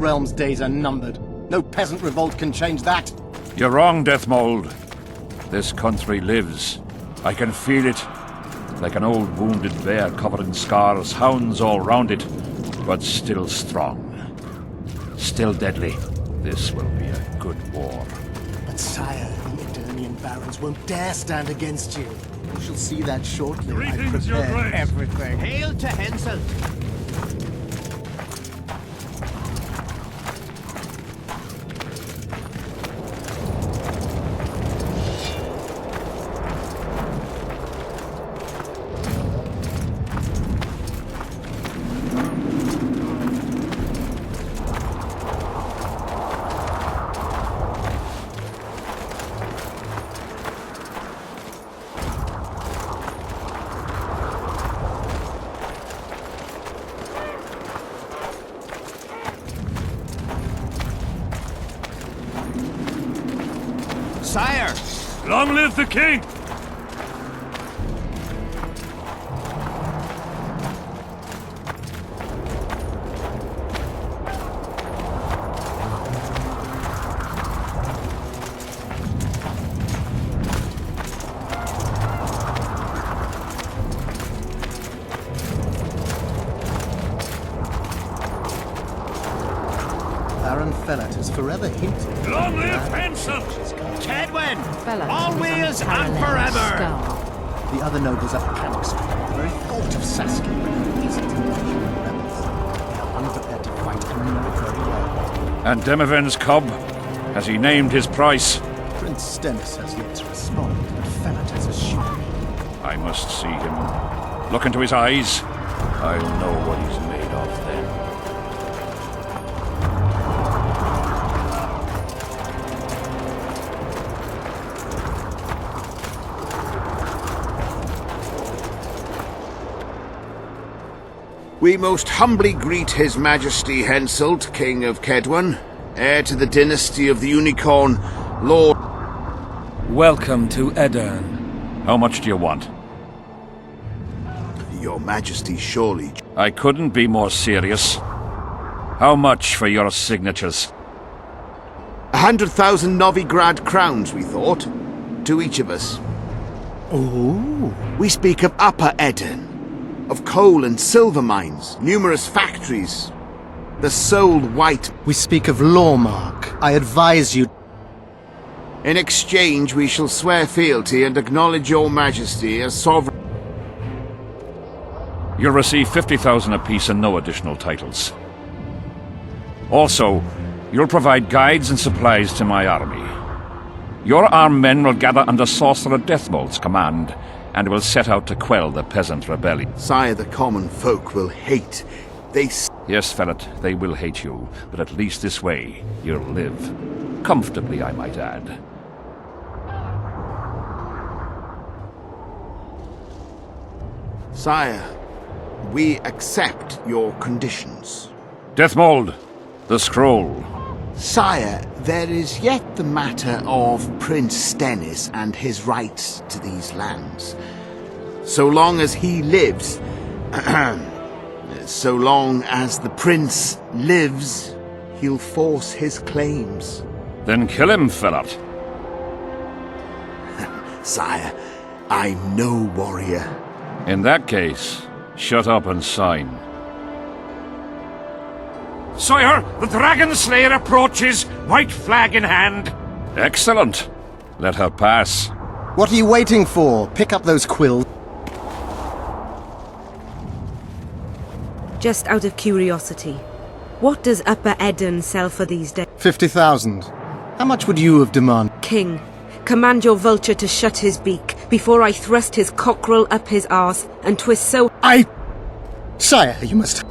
Realm's days are numbered. No peasant revolt can change that. You're wrong, Deathmold. This country lives. I can feel it. Like an old wounded bear covered in scars, hounds all round it, but still strong. Still deadly. This will be a good war. But sire, the Eternian barons won't dare stand against you. You shall see that shortly. Greetings, I Your prepared Grace. everything. Hail to Henselt! Sire! Long live the king! Baron Fellat has forever hinted. Long live Henselt! Kaedwen! Fellow Always and forever! The other nobles are panic stricken. The very thought of Saskia brings easy to the rebels. They are unprepared to fight and know it very well. And Demoven's cub? Has he named his price? Prince Stennis has yet to respond, but Fellat has assured me. I must see him. Look into his eyes. I'll know what he's made of then. We most humbly greet His Majesty Henselt, King of Kaedwen, heir to the dynasty of the Unicorn, Lord... Welcome to Aedirn. How much do you want? Your Majesty surely... I couldn't be more serious. How much for your signatures? 100,000 Novigrad crowns, we thought. To each of us. Ooh. We speak of Upper Aedirn, of coal and silver mines, numerous factories. The sole white... We speak of Lawmark. I advise you... In exchange, we shall swear fealty and acknowledge your Majesty as sovereign... You'll receive 50,000 apiece and no additional titles. Also, you'll provide guides and supplies to my army. Your armed men will gather under Sorcerer Deathmold's command, and will set out to quell the peasant rebellion. Sire, the common folk will hate. Yes, Fellat, they will hate you, but at least this way, you'll live. Comfortably, I might add. Sire, we accept your conditions. Deathmold, the scroll. Sire, there is yet the matter of Prince Stennis and his rights to these lands. So long as he lives, so long as the prince lives, he'll force his claims. Then kill him, Fellat. Sire, I'm no warrior. In that case, shut up and sign. Sire, the Dragon Slayer approaches, white flag in hand. Excellent. Let her pass. What are you waiting for? Pick up those quills. Just out of curiosity, what does Upper Aedirn sell for these days? 50,000. How much would you have demanded? King, command your vulture to shut his beak before I thrust his cockerel up his arse and twist so... Sire, you must...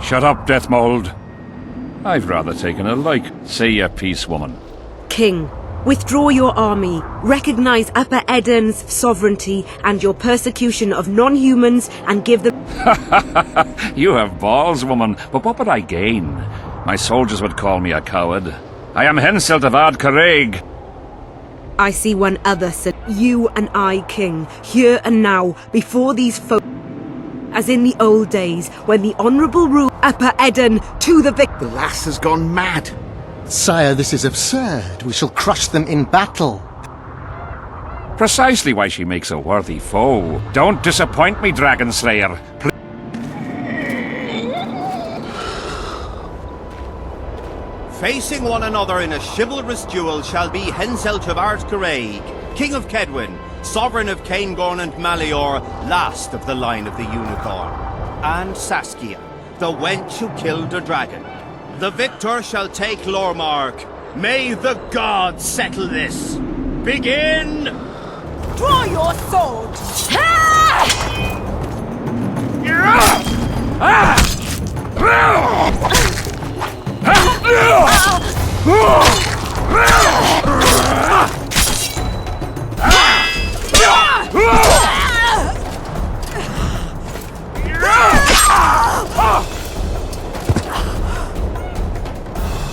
Shut up, Deathmold. I've rather taken a like. Say your piece, woman. King, withdraw your army, recognize Upper Aedirn's sovereignty and your persecution of non-humans, and give them... You have balls, woman, but what would I gain? My soldiers would call me a coward. I am Henselt of Ard Caraig. I see one other, sir. You and I, King, here and now, before these folk... as in the old days, when the honourable rule Upper Eden to the victor. The lass has gone mad. Sire, this is absurd. We shall crush them in battle. Precisely why she makes a worthy foe. Don't disappoint me, Dragon Slayer. Facing one another in a chivalrous duel shall be Henselt of Ardcaraig, King of Kaedwen, Sovereign of Caingorn and Malior, last of the line of the Unicorn, and Saskia, the wench who killed the dragon. The victor shall take Lormark. May the gods settle this. Begin! Draw your sword!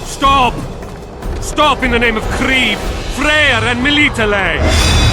Stop! Stop in the name of Krieg, Freyr and Militale!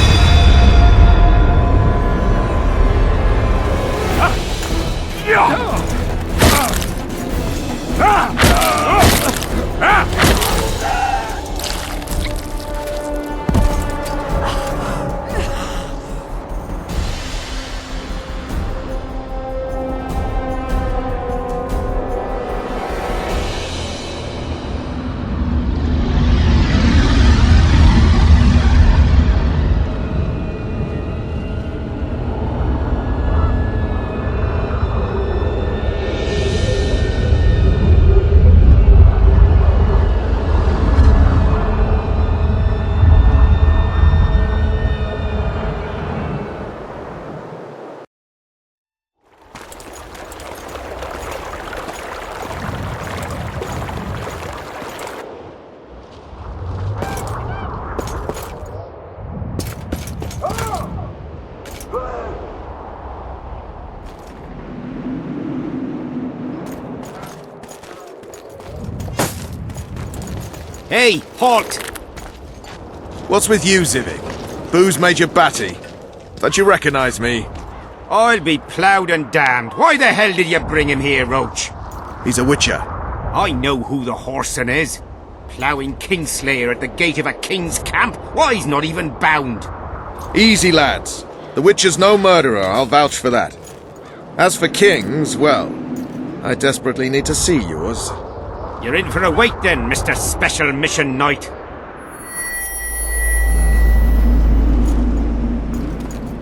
Hey, halt! What's with you, Zivik? Booze made you batty. Don't you recognize me? I'll be ploughed and damned. Why the hell did you bring him here, Roche? He's a witcher. I know who the whoreson is. Ploughing Kingslayer at the gate of a king's camp? Why, he's not even bound. Easy, lads. The witcher's no murderer, I'll vouch for that. As for kings, well, I desperately need to see yours. You're in for a wait then, Mr. Special Mission Knight.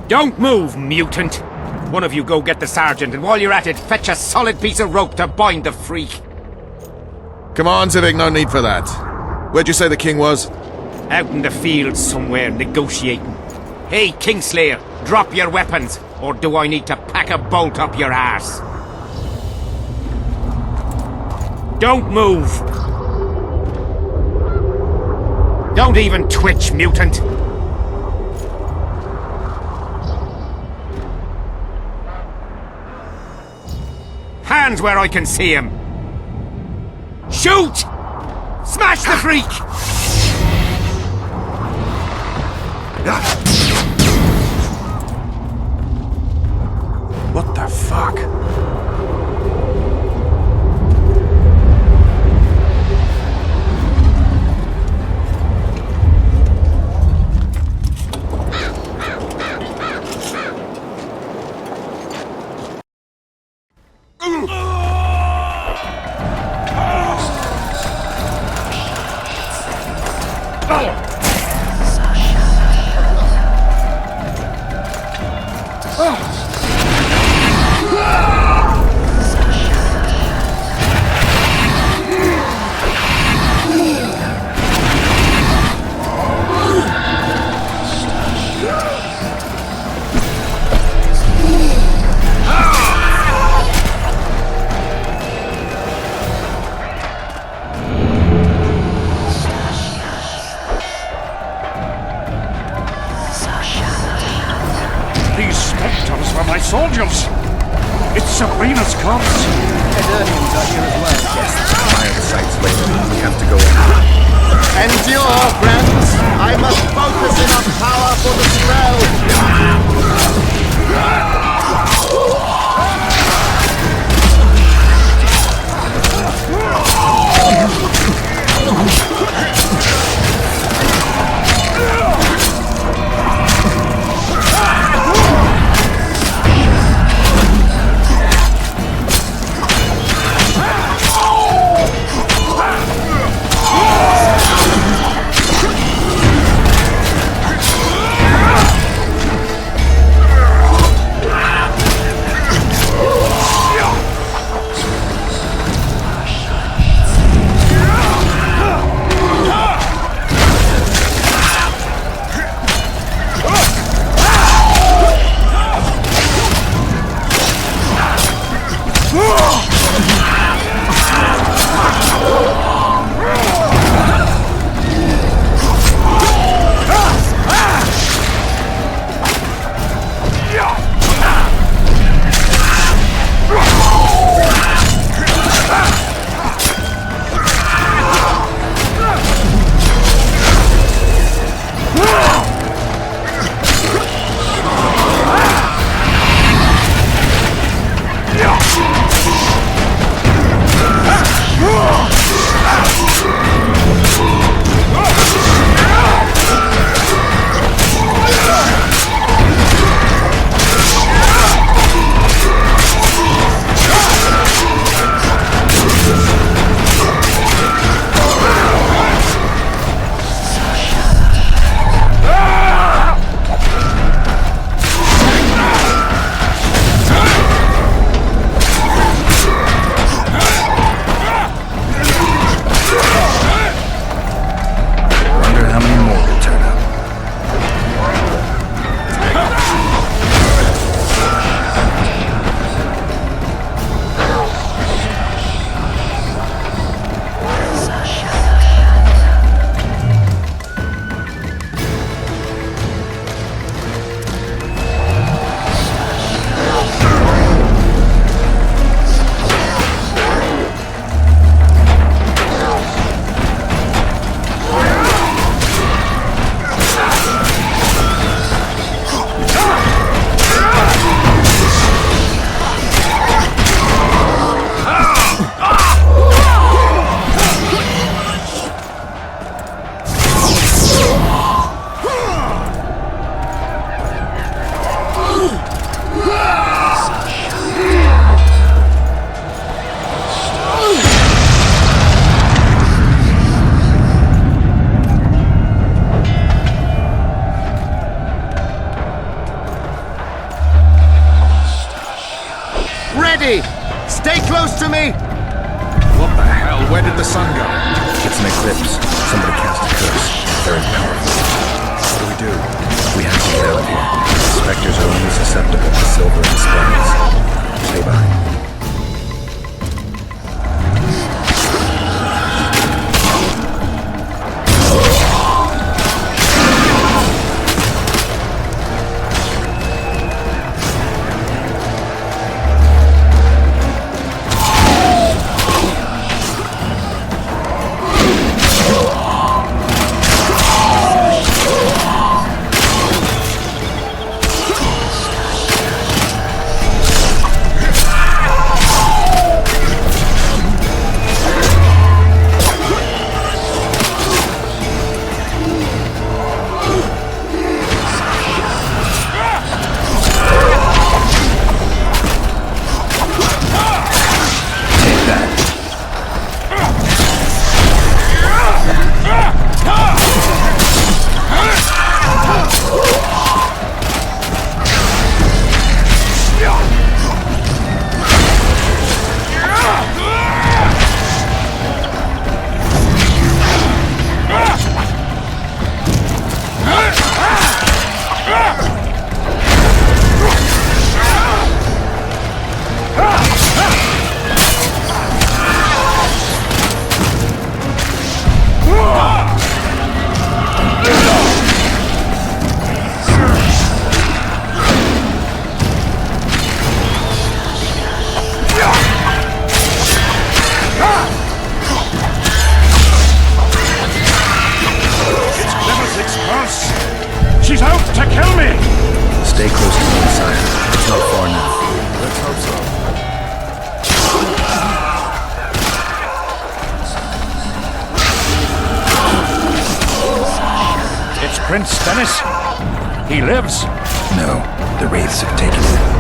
Don't move, mutant! One of you go get the sergeant, and while you're at it, fetch a solid piece of rope to bind the freak. Come on, Zivik, no need for that. Where'd you say the king was? Out in the field somewhere, negotiating. Hey, Kingslayer, drop your weapons, or do I need to pack a bolt up your arse? Don't move! Don't even twitch, mutant! Hands where I can see him! Shoot! Smash the freak! What the fuck? My soldiers! It's Sabrina's corpse! Eternians are here as well. Yes, iron sights later. We have to go on. Endure, friends! I must focus enough power for the spell! Ready! Stay close to me! What the hell? Where did the sun go? It's an eclipse. Somebody cast a curse. Very powerful. What do we do? We have to get out of here. The specters are only susceptible to silver and spells. Stay behind. She's out to kill me! Stay close to me, sire. It's not far now. Let's hope so. It's Prince Stennis. He lives. No, the Wraiths have taken him.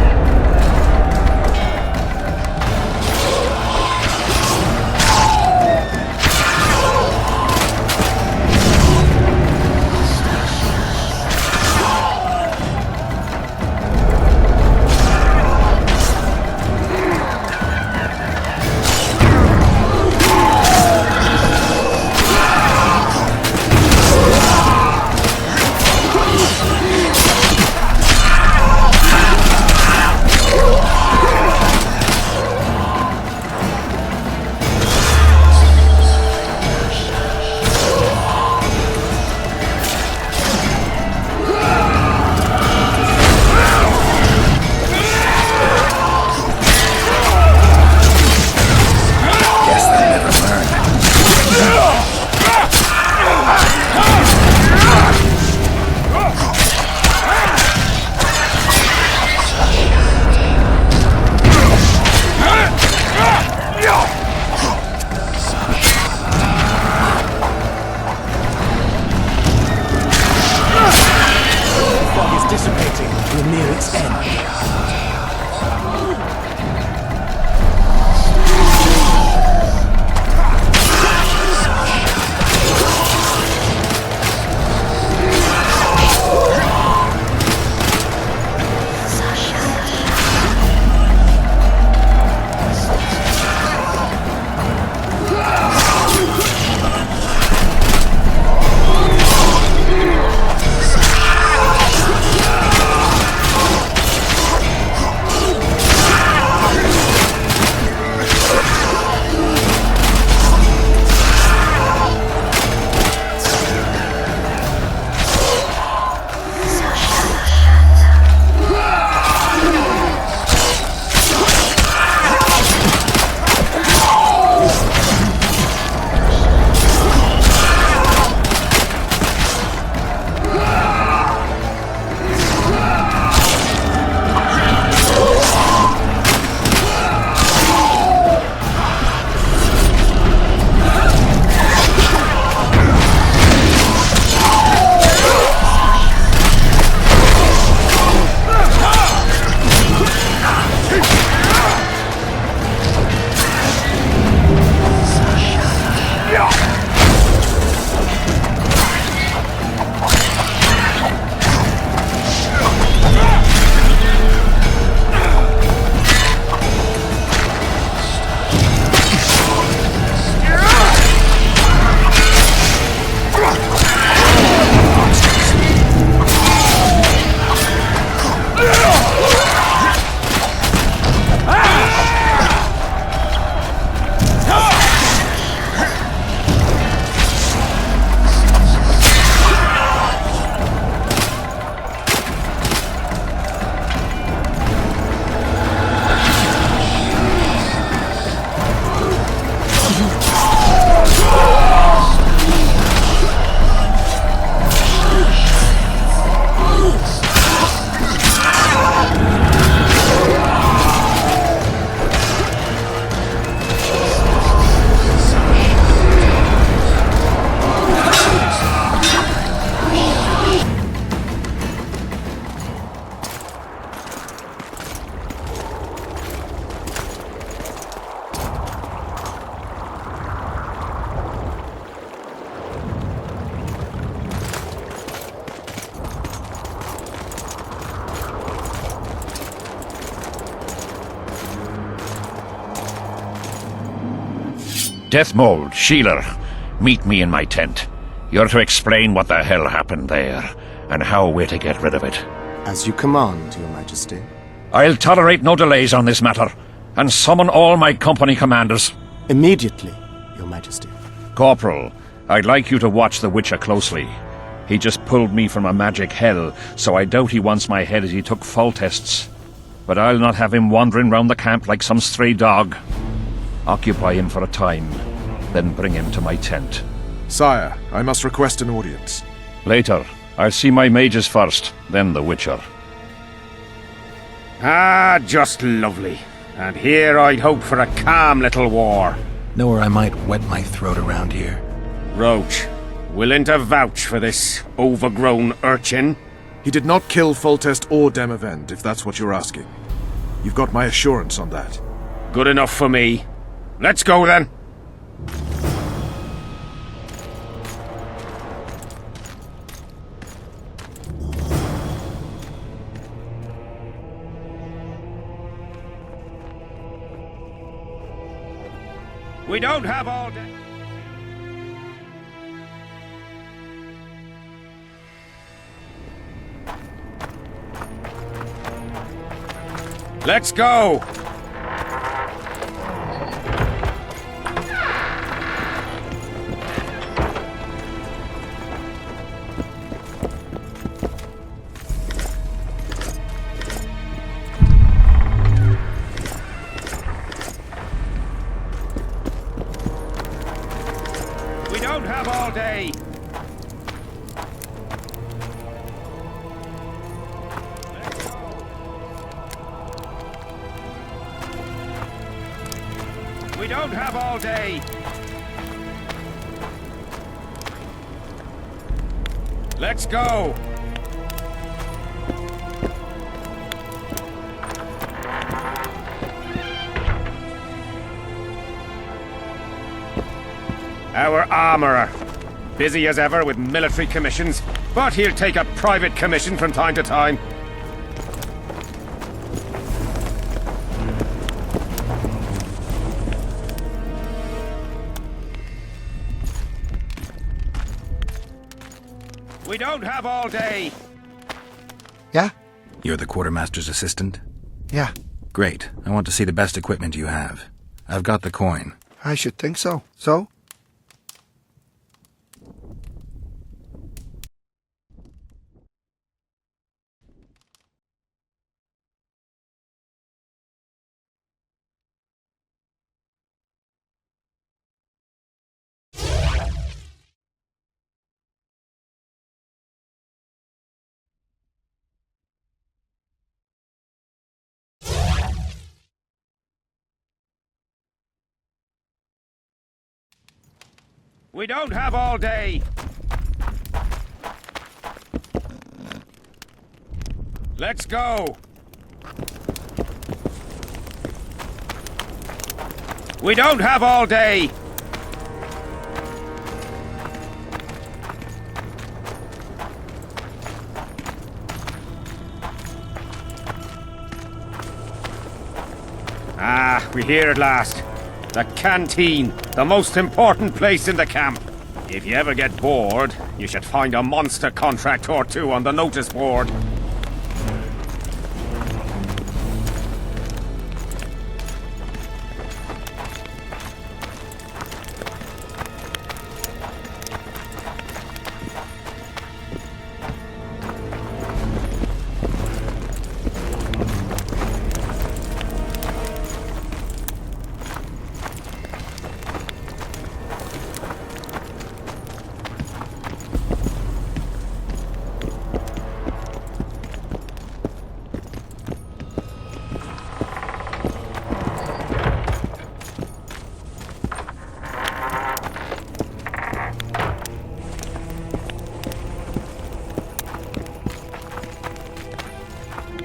Deathmold, Sheeler, meet me in my tent. You're to explain what the hell happened there, and how we're to get rid of it. As you command, Your Majesty. I'll tolerate no delays on this matter, and summon all my company commanders. Immediately, Your Majesty. Corporal, I'd like you to watch the Witcher closely. He just pulled me from a magic hell, so I doubt he wants my head as he took fall tests. But I'll not have him wandering round the camp like some stray dog. Occupy him for a time, then bring him to my tent. Sire, I must request an audience. Later. I'll see my mages first, then the Witcher. Ah, just lovely. And here I'd hoped for a calm little war. Know where I might wet my throat around here? Roche, willing to vouch for this overgrown urchin? He did not kill Foltest or Demavend, if that's what you're asking. You've got my assurance on that. Good enough for me. Let's go then. We don't have all day. Let's go! We don't have all day. We don't have all day. Let's go. Our armourer. Busy as ever with military commissions, but he'll take a private commission from time to time. We don't have all day. Yeah? You're the quartermaster's assistant? Yeah. Great. I want to see the best equipment you have. I've got the coin. I should think so. So? We don't have all day. Let's go. We don't have all day. Ah, we're here at last. The canteen, the most important place in the camp. If you ever get bored, you should find a monster contract or two on the notice board.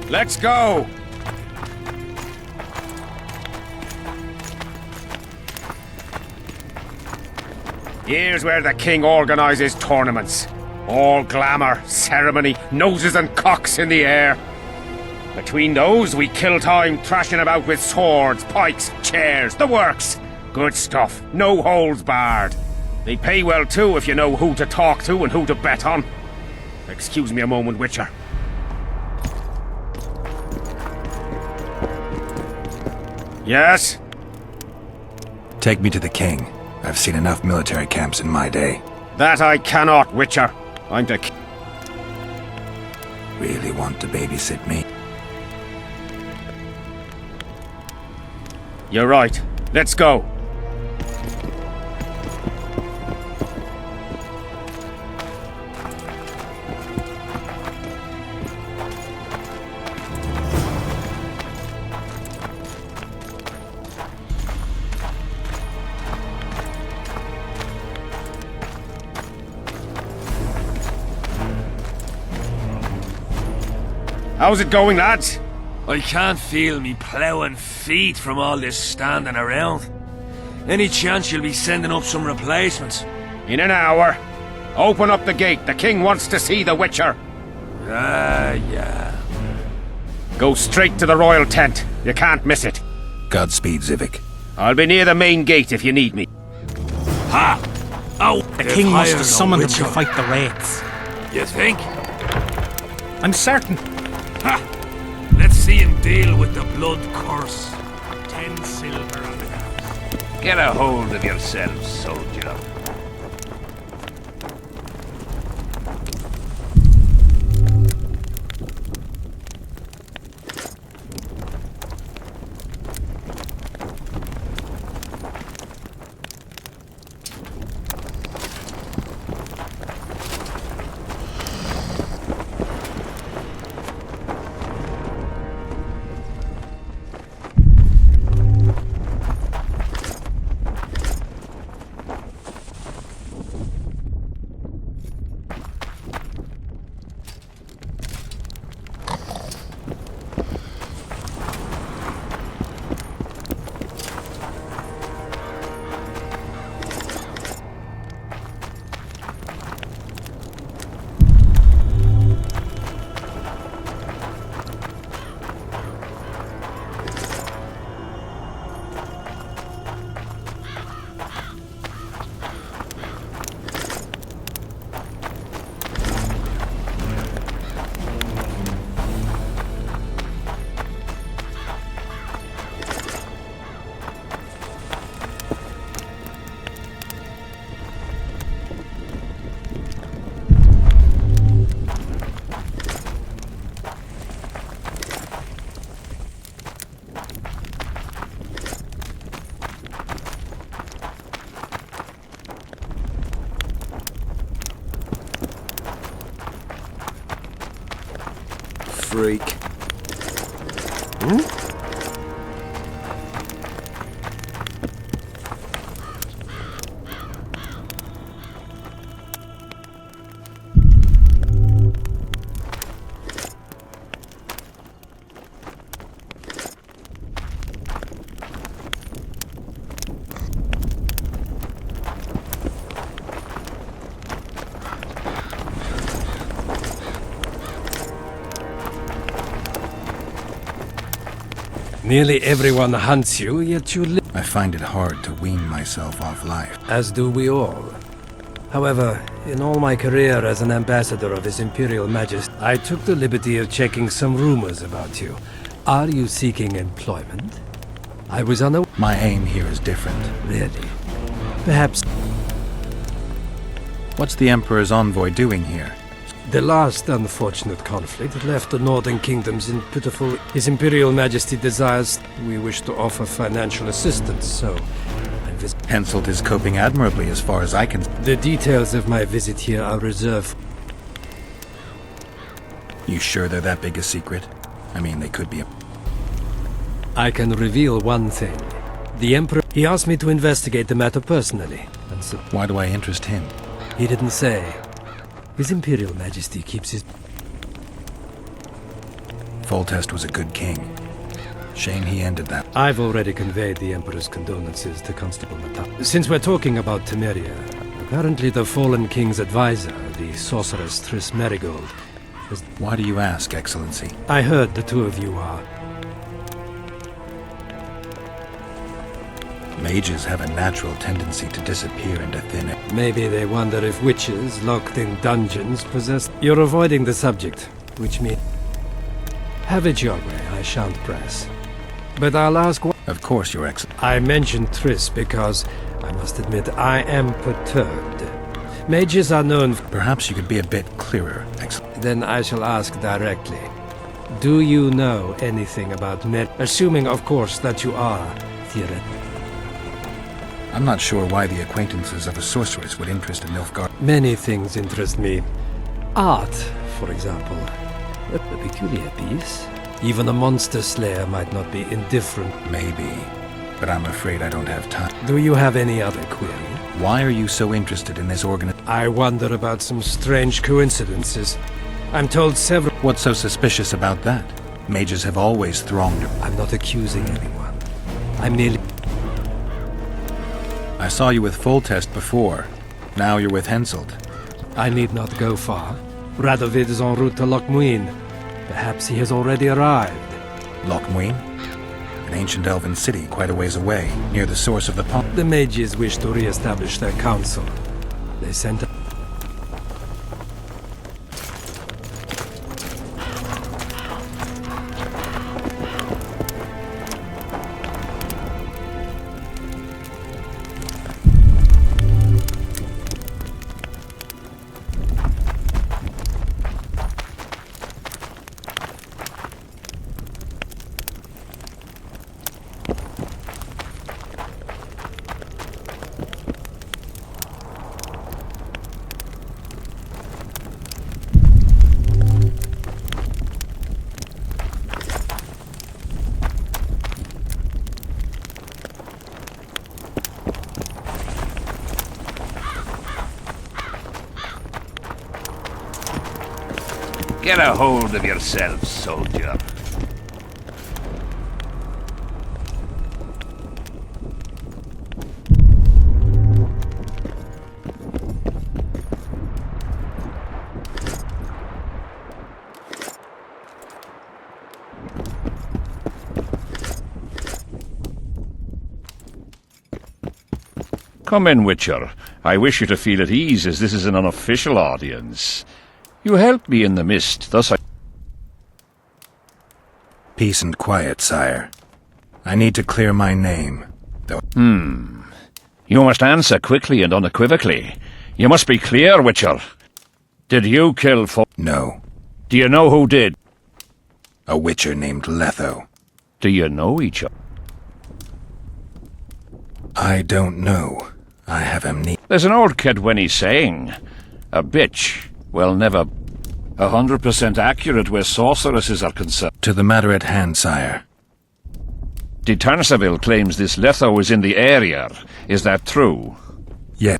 Let's go! Here's where the king organizes tournaments. All glamour, ceremony, noses and cocks in the air. Between those, we kill time thrashing about with swords, pikes, chairs, the works. Good stuff. No holds barred. They pay well too if you know who to talk to and who to bet on. Excuse me a moment, Witcher. Yes? Take me to the king. I've seen enough military camps in my day. That I cannot, Witcher. I'm the Really want to babysit me? You're right. Let's go. How's it going, lads? I can't feel me ploughing feet from all this standing around. Any chance you'll be sending up some replacements? In an hour. Open up the gate. The king wants to see the Witcher. Yeah. Go straight to the royal tent. You can't miss it. Godspeed, Zivik. I'll be near the main gate if you need me. Ha! Oh, The king must have summoned them to fight the wraiths. You think? I'm certain. Ha! Let's see him deal with the blood curse. 10 silver on the house. Get a hold of yourself, soldier. Freak. Nearly everyone hunts you, yet you live. I find it hard to wean myself off life. As do we all. However, in all my career as an ambassador of His Imperial Majesty, I took the liberty of checking some rumors about you. Are you seeking employment? I was unaware. My aim here is different. Really? Perhaps What's the Emperor's envoy doing here? the last unfortunate conflict left the northern kingdoms in pitiful. His Imperial Majesty desires we wish to offer financial assistance, so I visit. Henselt is coping admirably as far as I can. The details of my visit here are reserved. You sure they're that big a secret? I mean, they could be a... I can reveal one thing. The Emperor, he asked me to investigate the matter personally. And so Why do I interest him? he didn't say. His Imperial Majesty keeps his... Foltest was a good king. Shame he ended that. I've already conveyed the Emperor's condolences to Constable Mata. Since we're talking about Temeria, apparently the fallen king's advisor, the sorceress Triss Merigold, is... Why do you ask, Excellency? I heard the two of you are... Mages have a natural tendency to disappear into thin air. Maybe they wonder if witches locked in dungeons possess... You're avoiding the subject, which means... Have it your way, I shan't press. But I'll ask what... Of course, Your Excellency. I mentioned Triss because, I must admit, I am perturbed. Mages are known... Perhaps you could be a bit clearer, Excellency. Then I shall ask directly. Do you know anything about assuming, of course, that you are theoretical? I'm not sure why the acquaintances of a sorceress would interest a Nilfgaard. Many things interest me. Art, for example. A peculiar piece. Even a monster slayer might not be indifferent. Maybe, but I'm afraid I don't have time. Do you have any other query? Why are you so interested in this organization? I wonder about some strange coincidences. I'm told several... What's so suspicious about that? Mages have always thronged... I'm not accusing anyone. I'm merely... I saw you with Foltest before. Now you're with Henselt. I need not go far. Radovid is en route to Lochmuin. Perhaps he has already arrived. Lochmuin? An ancient elven city quite a ways away, near the source of the pond. The mages wish to re-establish their council. They sent... Get a hold of yourself, soldier. Come in, Witcher. I wish you to feel at ease, as this is an unofficial audience. You helped me in the mist, thus I... Peace and quiet, sire. I need to clear my name, though... You must answer quickly and unequivocally. You must be clear, Witcher. Did you kill No. Do you know who did? A witcher named Letho. Do you know each other? I don't know. I have amnesia. There's an old Kaedweni saying, a bitch will never 100% accurate where sorceresses are concerned. To the matter at hand, sire. De Tanseville claims this Letho is in the area. Is that true? Yes.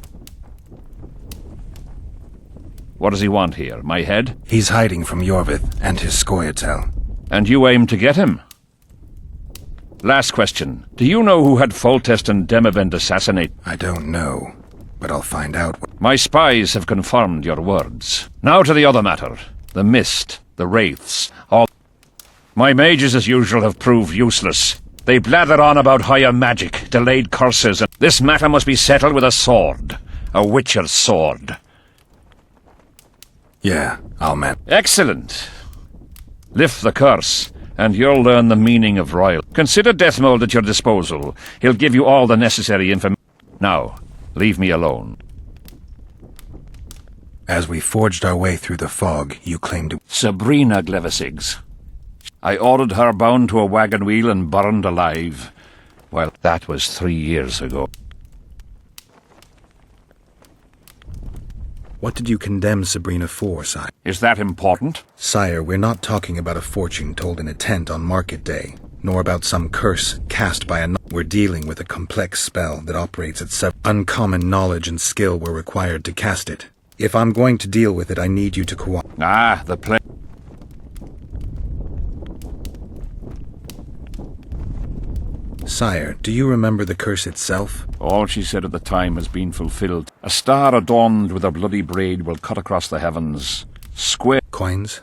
What does he want here? My head? He's hiding from Yorvith and his Scoia'tael. And you aim to get him? Last question. Do you know who had Foltest and Demavend assassinate? I don't know, but I'll find out. My spies have confirmed your words. Now to the other matter. The mist, the wraiths, all... My mages, as usual, have proved useless. They blather on about higher magic, delayed curses, and this matter must be settled with a sword. A witcher's sword. Yeah, I'll man. Excellent. Lift the curse, and you'll learn the meaning of royal. Consider Deathmold at your disposal. He'll give you all the necessary information. Now, leave me alone. As we forged our way through the fog, you claimed to... Sabrina Glevisigs. I ordered her bound to a wagon wheel and burned alive. Well, that was 3 years ago. What did you condemn Sabrina for, sire? Is that important? Sire, we're not talking about a fortune told in a tent on market day, nor about some curse cast by a... We're dealing with a complex spell that operates at uncommon knowledge and skill were required to cast it. If I'm going to deal with it, I need you to cooperate. Ah, the play... Sire, do you remember the curse itself? All she said at the time has been fulfilled. A star adorned with a bloody braid will cut across the heavens. Square... Coins?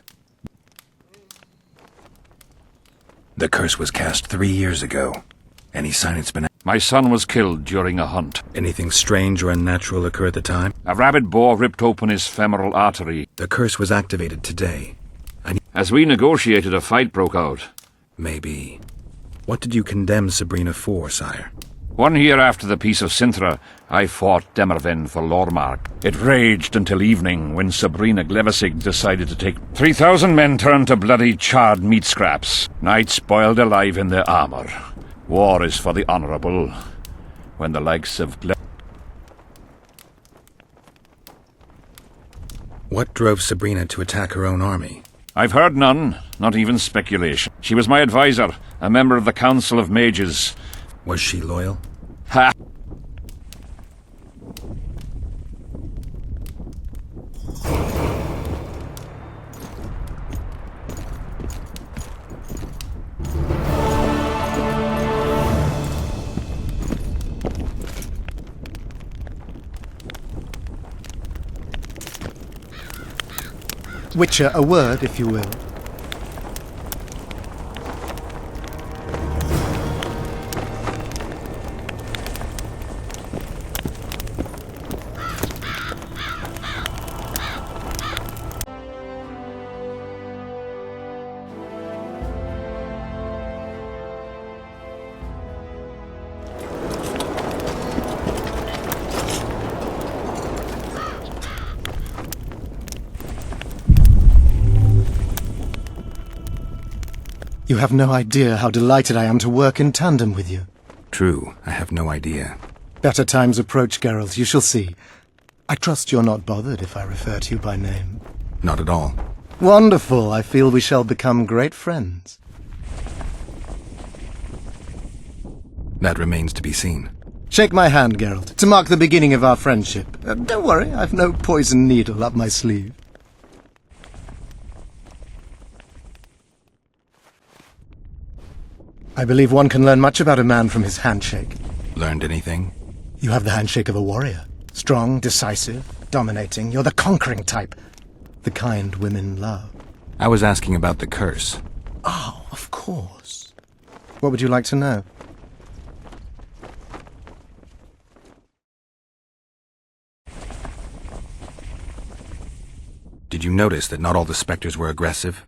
The curse was cast 3 years ago. Any sign it's been... My son was killed during a hunt. Anything strange or unnatural occur at the time? A rabid boar ripped open his femoral artery. The curse was activated today. As we negotiated, a fight broke out. Maybe. What did you condemn Sabrina for, sire? 1 year after the Peace of Sintra, I fought Demerven for Lormark. It raged until evening, when Sabrina Glevissig decided to take 3,000 men turned to bloody charred meat scraps, knights boiled alive in their armor. War is for the honorable, when the likes of What drove Sabrina to attack her own army? I've heard none, not even speculation. She was my advisor, a member of the Council of Mages. Was she loyal? Ha! Witcher, a word, if you will. You have no idea how delighted I am to work in tandem with you. True, I have no idea. Better times approach, Geralt, you shall see. I trust you're not bothered if I refer to you by name. Not at all. Wonderful, I feel we shall become great friends. That remains to be seen. Shake my hand, Geralt, to mark the beginning of our friendship. Don't worry, I've no poison needle up my sleeve. I believe one can learn much about a man from his handshake. Learned anything? You have the handshake of a warrior. Strong, decisive, dominating. You're the conquering type. The kind women love. I was asking about the curse. Oh, of course. What would you like to know? Did you notice that not all the specters were aggressive?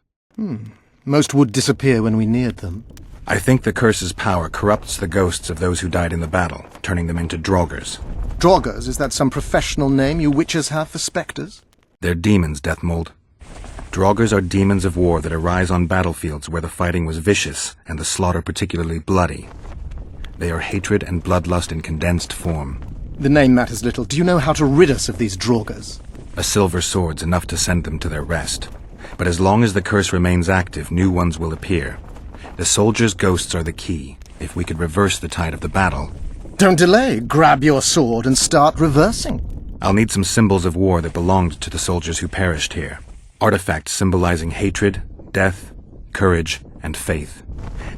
Most would disappear when we neared them. I think the curse's power corrupts the ghosts of those who died in the battle, turning them into draugrs. Draugrs? Is that some professional name you witches have for specters? They're demons, Deathmold. Draugrs are demons of war that arise on battlefields where the fighting was vicious and the slaughter particularly bloody. They are hatred and bloodlust in condensed form. The name matters little. Do you know how to rid us of these draugrs? A silver sword's enough to send them to their rest. But as long as the curse remains active, new ones will appear. The soldiers' ghosts are the key. If we could reverse the tide of the battle... Don't delay. Grab your sword and start reversing. I'll need some symbols of war that belonged to the soldiers who perished here. Artifacts symbolizing hatred, death, courage, and faith.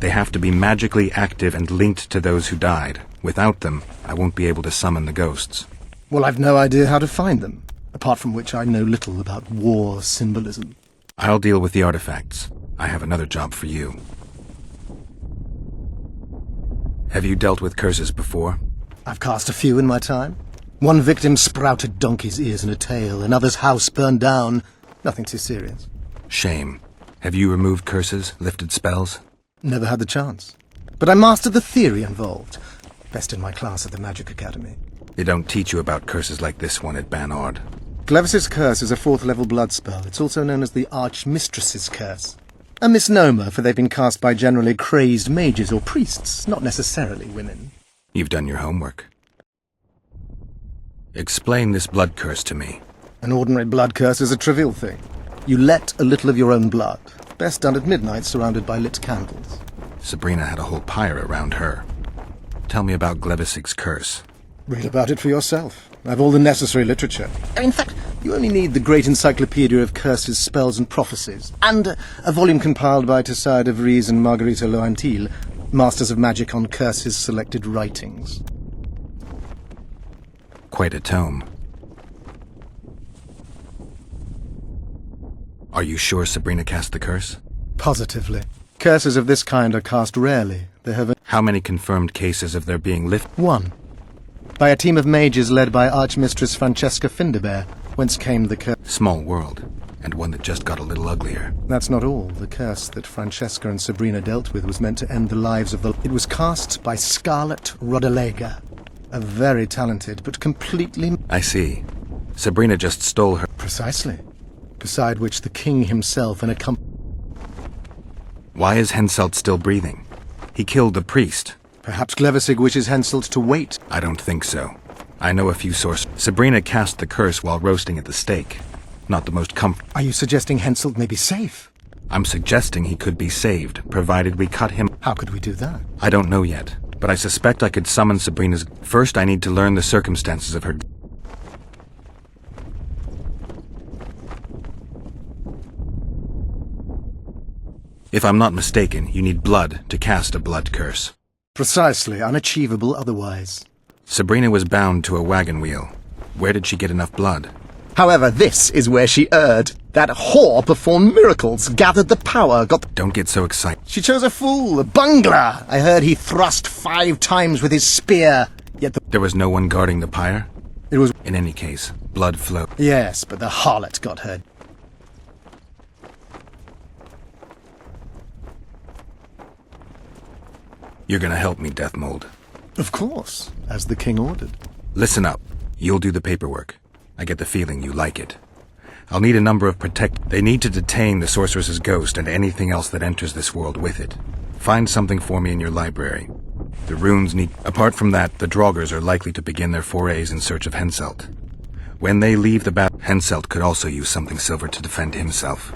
They have to be magically active and linked to those who died. Without them, I won't be able to summon the ghosts. Well, I've no idea how to find them, apart from which I know little about war symbolism. I'll deal with the artifacts. I have another job for you. Have you dealt with curses before? I've cast a few in my time. One victim sprouted donkey's ears and a tail, another's house burned down. Nothing too serious. Shame. Have you removed curses, lifted spells? Never had the chance. But I mastered the theory involved. Best in my class at the Magic Academy. They don't teach you about curses like this one at Banord. Glevis's curse is a 4th-level blood spell. It's also known as the Archmistress's curse. A misnomer, for they've been cast by generally crazed mages or priests, not necessarily women. You've done your homework. Explain this blood curse to me. An ordinary blood curse is a trivial thing. You let a little of your own blood. Best done at midnight, surrounded by lit candles. Sabrina had a whole pyre around her. Tell me about Glevisig's curse. Read about it for yourself. I've all the necessary literature. In fact, you only need the Great Encyclopedia of Curses, Spells and Prophecies, and a volume compiled by Tessard de Vries and Marguerite Loantil, Masters of Magic on Curses Selected Writings. Quite a tome. Are you sure Sabrina cast the curse? Positively. Curses of this kind are cast rarely. They have How many confirmed cases of there being lifted? 1. By a team of mages led by Archmistress Francesca Finderbear, whence came the curse. Small world, and one that just got a little uglier. That's not all. The curse that Francesca and Sabrina dealt with was meant to end the lives of the... It was cast by Scarlet Rodalega, a very talented but completely... I see. Sabrina just stole her... Precisely. Beside which the king himself and a Why is Henselt still breathing? He killed the priest. Perhaps Glevissig wishes Henselt to wait. I don't think so. I know a few sources. Sabrina cast the curse while roasting at the stake. Not the most Are you suggesting Henselt may be safe? I'm suggesting he could be saved, provided we cut him. How could we do that? I don't know yet, but I suspect I could summon Sabrina's... First, I need to learn the circumstances of her... If I'm not mistaken, you need blood to cast a blood curse. Precisely, unachievable otherwise. Sabrina was bound to a wagon wheel. Where did she get enough blood? However, this is where she erred. That whore performed miracles, gathered the power, got... Don't get so excited. She chose a fool, a bungler. I heard he thrust 5 times with his spear, yet There was no one guarding the pyre? It was... In any case, blood flowed. Yes, but the harlot got her. You're gonna help me, Death Mold. Of course, as the king ordered. Listen up. You'll do the paperwork. I get the feeling you like it. I'll need a number of They need to detain the sorceress's ghost and anything else that enters this world with it. Find something for me in your library. The runes need... Apart from that, the Draugrs are likely to begin their forays in search of Henselt. When they leave the battle, Henselt could also use something silver to defend himself.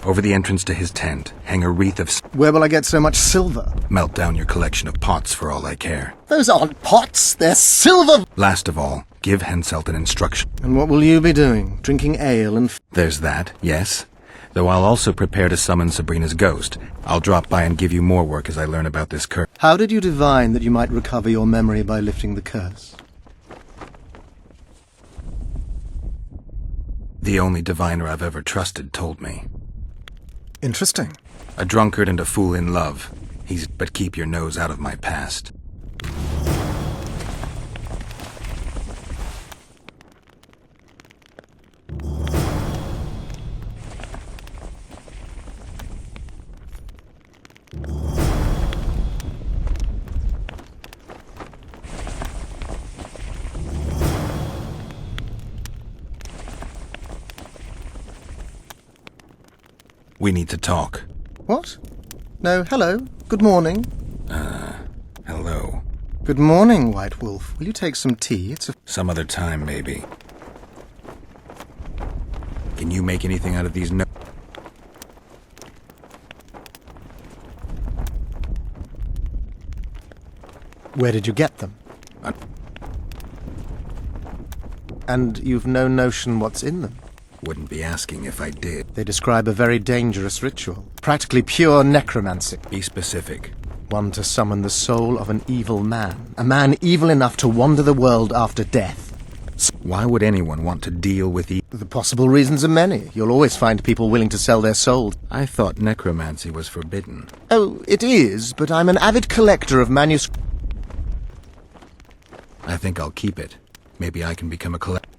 Over the entrance to his tent, hang a wreath of... Where will I get so much silver? Melt down your collection of pots for all I care. Those aren't pots, they're silver! Last of all, give Henselt an instruction. And what will you be doing? Drinking ale and... There's that, yes. Though I'll also prepare to summon Sabrina's ghost. I'll drop by and give you more work as I learn about this curse. How did you divine that you might recover your memory by lifting the curse? The only diviner I've ever trusted told me. Interesting. A drunkard and a fool in love. But keep your nose out of my past. We need to talk. What? No, hello. Good morning. Hello. Good morning, White Wolf. Will you take some tea? Some other time, maybe. Can you make anything out of these notes? Where did you get them? And you've no notion what's in them? Wouldn't be asking if I did. They describe a very dangerous ritual. Practically pure necromancy. Be specific. One to summon the soul of an evil man. A man evil enough to wander the world after death. Why would anyone want to deal with The possible reasons are many. You'll always find people willing to sell their souls. I thought necromancy was forbidden. Oh, it is, but I'm an avid collector of manuscripts. I think I'll keep it. Maybe I can become a collector.